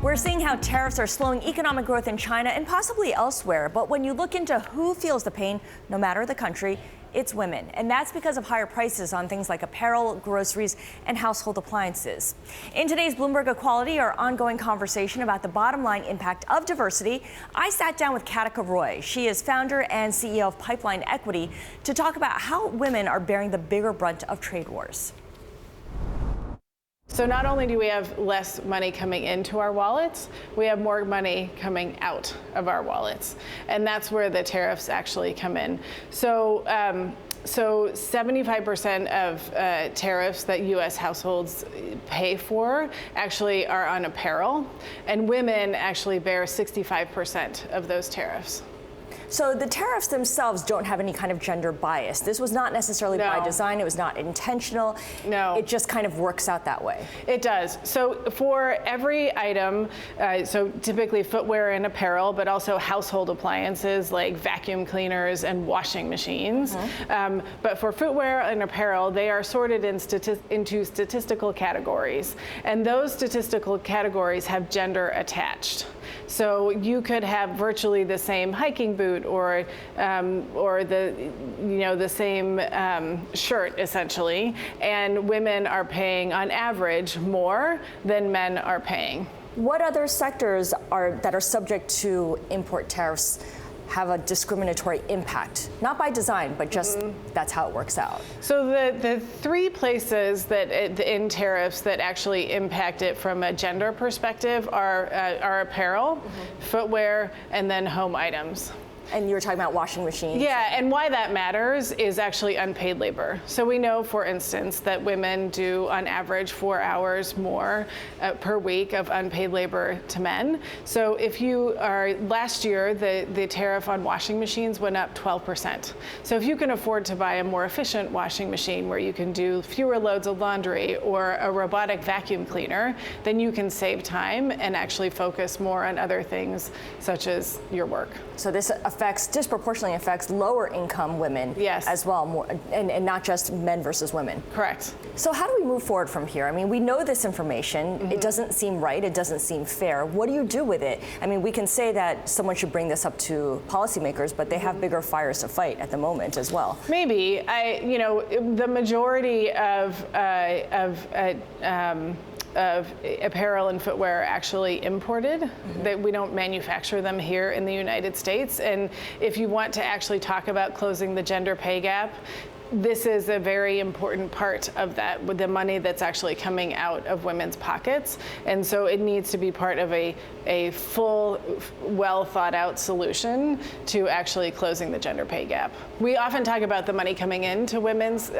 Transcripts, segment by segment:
We're seeing how tariffs are slowing economic growth in China and possibly elsewhere. But when you look into who feels the pain, no matter the country, it's women. And that's because of higher prices on things like apparel, groceries, and household appliances. In today's Bloomberg Equality, our ongoing conversation about the bottom line impact of diversity, I sat down with Katica. She is founder and CEO of Pipeline Equity to talk about how women are bearing the bigger brunt of trade wars. So not only do we have less money coming into our wallets, we have more money coming out of our wallets. And that's where the tariffs actually come in. So 75% of tariffs that U.S. households pay for actually are on apparel, and women actually bear 65% of those tariffs. So the tariffs themselves don't have any kind of gender bias. This was not necessarily by design. It was not intentional. No. It just kind of works out that way. It does. So for every item, so typically footwear and apparel, but also household appliances like vacuum cleaners and washing machines. But for footwear and apparel, they are sorted into statistical categories. And those statistical categories have gender attached. So you could have virtually the same hiking boot or the same shirt essentially, and women are paying on average more than men are paying. What other sectors that are subject to import tariffs have a discriminatory impact? Not by design, but just that's how it works out. So the three places that in tariffs that actually impact it from a gender perspective are apparel, footwear, and then home items. And you were talking about washing machines. Yeah, and why that matters is actually unpaid labor. So we know, for instance, that women do on average 4 hours more per week of unpaid labor to men. So if you are, last year, the tariff on washing machines went up 12%. So if you can afford to buy a more efficient washing machine where you can do fewer loads of laundry or a robotic vacuum cleaner, then you can save time and actually focus more on other things such as your work. So this disproportionately affects lower income women as well, and not just men versus women. Correct. So how do we move forward from here? I mean, we know this information. It doesn't seem right. It doesn't seem fair. What do you do with it? I mean, we can say that someone should bring this up to policymakers, but they have bigger fires to fight at the moment as well. Maybe. The majority of apparel and footwear are actually imported, that we don't manufacture them here in the United States. And if you want to actually talk about closing the gender pay gap, this is a very important part of that, with the money that's actually coming out of women's pockets. And so it needs to be part of a full, well thought out solution to actually closing the gender pay gap. We often talk about the money coming into women's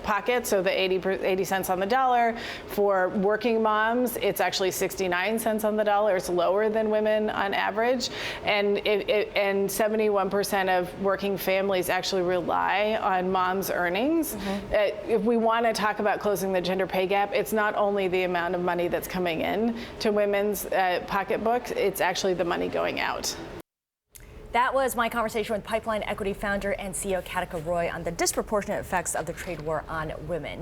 pockets, so the 80 cents on the dollar. For working moms, it's actually 69 cents on the dollar. It's lower than women on average. And 71% of working families actually rely on mom's earnings. If we want to talk about closing the gender pay gap, it's not only the amount of money that's coming in to women's pocketbooks, it's actually the money going out. That was my conversation with Pipeline Equity founder and CEO Katica on the disproportionate effects of the trade war on women.